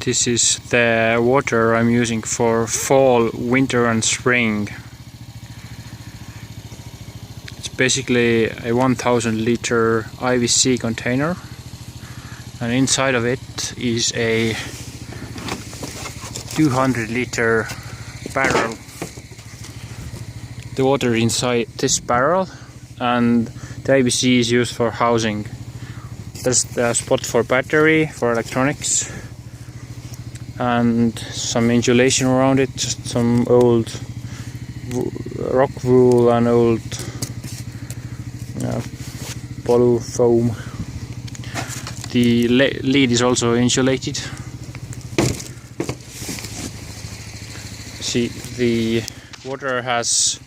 This is the water I'm using for fall, winter and spring. It's basically a 1000 liter IVC container, and inside of it is a 200 liter barrel. The water inside this barrel, and the IVC is used for housing. There's a spot for battery, for electronics, and some insulation around it, just some old rock wool and old poly foam. The lid is also insulated. See, the water has,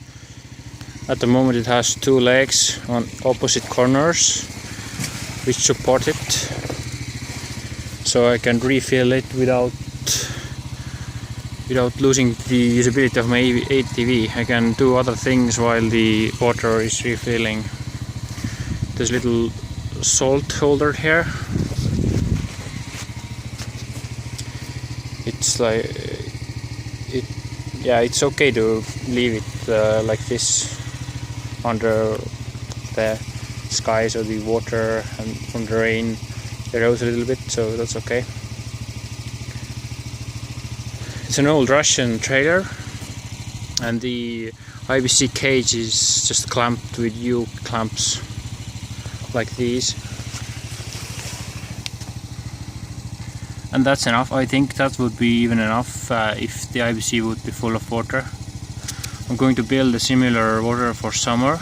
at the moment it has two legs on opposite corners which support it, so I can refill it without losing the usability of my ATV. I can do other things while the water is refilling. There's a little salt holder here. It's like it's okay to leave it like this under the sky, so the water and from the rain erodes a little bit, so that's okay. It's an old Russian trailer, and the IVC cage is just clamped with U-clamps like these. And that's enough. I think that would be even enough if the IVC would be full of water. I'm going to build a similar water for summer,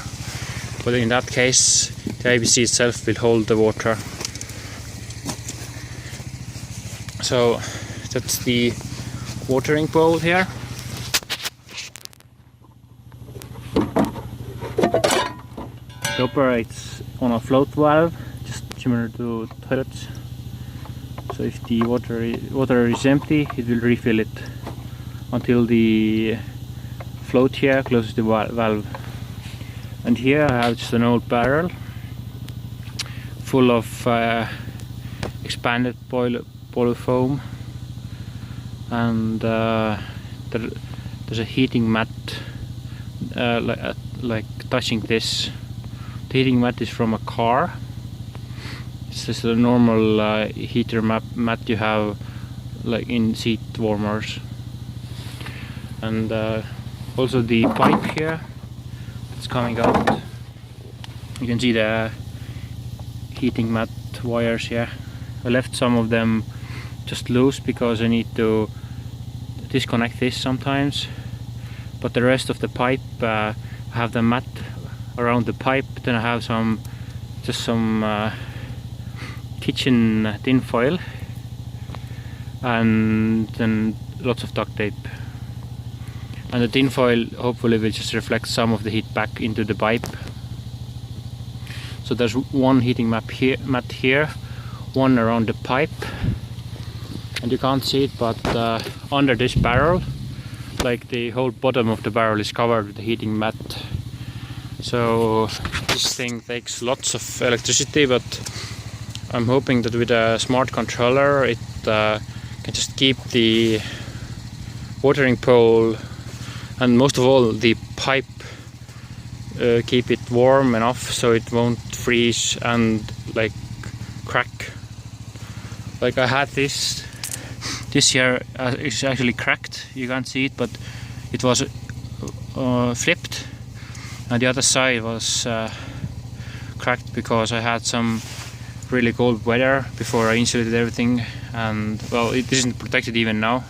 but in that case the IVC itself will hold the water. So that's the watering bowl here. It operates on a float valve, just similar to toilets. So if the water is empty, it will refill it until the float here closes the valve. And here I have just an old barrel full of expanded poly foam, and there's a heating mat like touching this. The heating mat is from a car. It's just a normal heater mat you have like in seat warmers. And also the pipe here, it's coming out. You can see the heating mat wires here. I left some of them just loose because I need to disconnect this sometimes, but the rest of the pipe, I have the mat around the pipe. Then I have some kitchen tin foil, and then lots of duct tape. And the tin foil hopefully will just reflect some of the heat back into the pipe. So there's one heating mat here, one around the pipe, and you can't see it, but under this barrel, like the whole bottom of the barrel is covered with the heating mat. So this thing takes lots of electricity, but I'm hoping that with a smart controller it can just keep the watering pole, and most of all the pipe, keep it warm enough so it won't freeze and like crack. Like I had this here is actually cracked. You can't see it, but it was flipped, and the other side was cracked because I had some really cold weather before I insulated everything, and well, it isn't protected even now.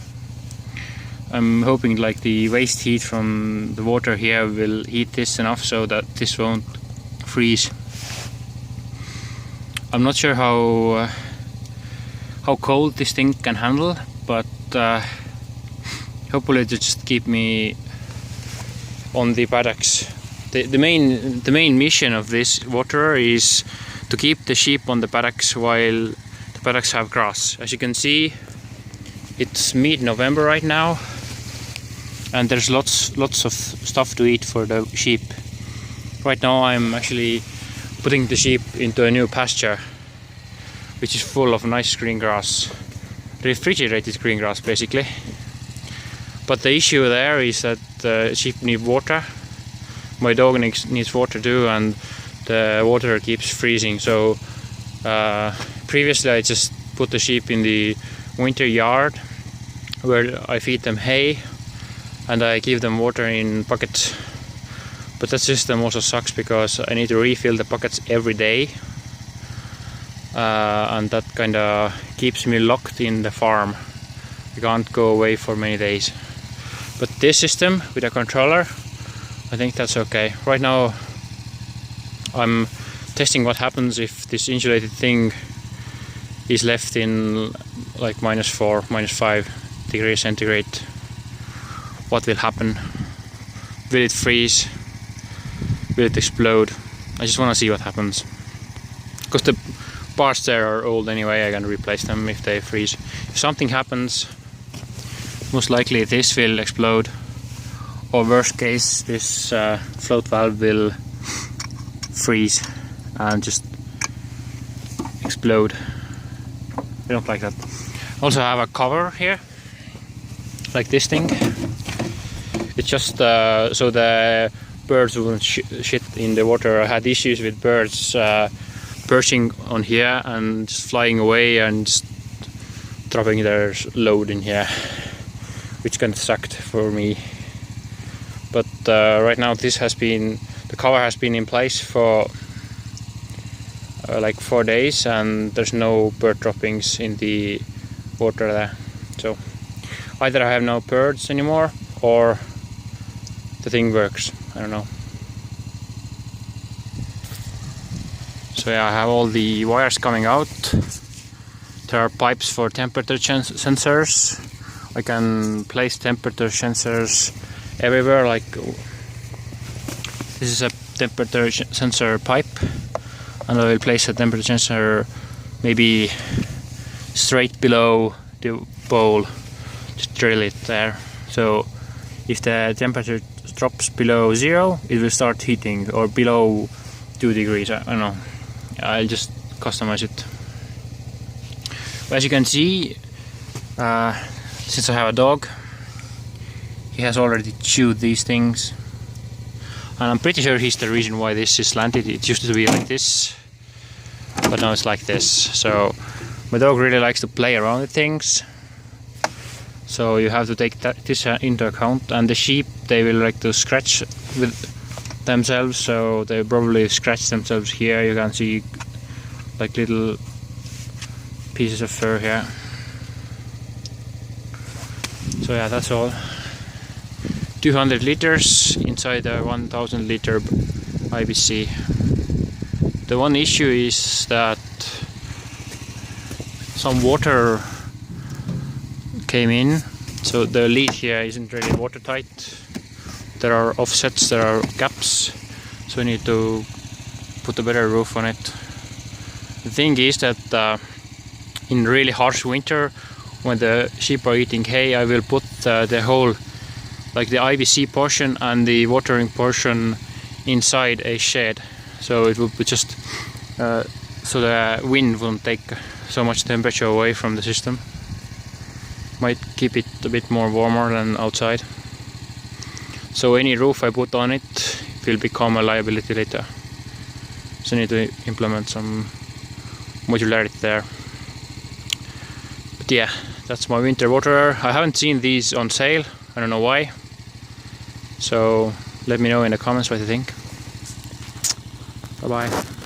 I'm hoping like the waste heat from the water here will heat this enough so that this won't freeze. I'm not sure how cold this thing can handle, but hopefully to just keep me on the paddocks. The main mission of this water is to keep the sheep on the paddocks while the paddocks have grass. As you can see, it's mid-November right now, and there's lots of stuff to eat for the sheep. Right now I'm actually putting the sheep into a new pasture which is full of nice green grass, refrigerated green grass basically. But the issue there is that the sheep need water. My dog needs water too, and the water keeps freezing. So previously I just put the sheep in the winter yard where I feed them hay and I give them water in buckets. But that system also sucks because I need to refill the buckets every day, and that kind of keeps me locked in the farm. I can't go away for many days. But this system with a controller, I think that's okay. Right now I'm testing what happens if this insulated thing is left in like -4, -5 degrees centigrade. What will happen? Will it freeze? Will it explode? I just want to see what happens. Because the parts there are old anyway, I can replace them if they freeze. If something happens, most likely this will explode. Or worst case, this float valve will freeze and just explode. I don't like that. Also have a cover here, like this thing. It's just so the birds wouldn't shit in the water. I had issues with birds perching on here and just flying away and just dropping their load in here, which kind of sucked for me. But right now the cover has been in place for like 4 days, and there's no bird droppings in the water there. So either I have no birds anymore or the thing works. I don't know. So yeah, I have all the wires coming out. There are pipes for temperature sensors. I can place temperature sensors everywhere. Like this is a temperature sensor pipe, and I will place a temperature sensor maybe straight below the bowl. Just drill it there. So if the temperature drops below 0, it will start heating, or below 2 degrees. I don't know. I'll just customize it. But as you can see, since I have a dog, he has already chewed these things, and I'm pretty sure he's the reason why this is slanted. It used to be like this, but now it's like this. So my dog really likes to play around with things, so you have to take this into account. And the sheep, they will like to scratch with themselves, so they probably scratch themselves here. You can see like little pieces of fur here. So yeah, that's all. 200 liters inside a 1000 liter IBC. The one issue is that some water came in, so the lead here isn't really watertight. There are offsets, there are gaps, so we need to put a better roof on it. The thing is that in really harsh winter, when the sheep are eating hay, I will put the whole, like the IBC portion and the watering portion, inside a shed. So it will be just so the wind won't take so much temperature away from the system. Might keep it a bit more warmer than outside. So any roof I put on it will become a liability later. So I need to implement some modularity there. But yeah, that's my winter waterer. I haven't seen these on sale. I don't know why. So let me know in the comments what you think. Bye bye.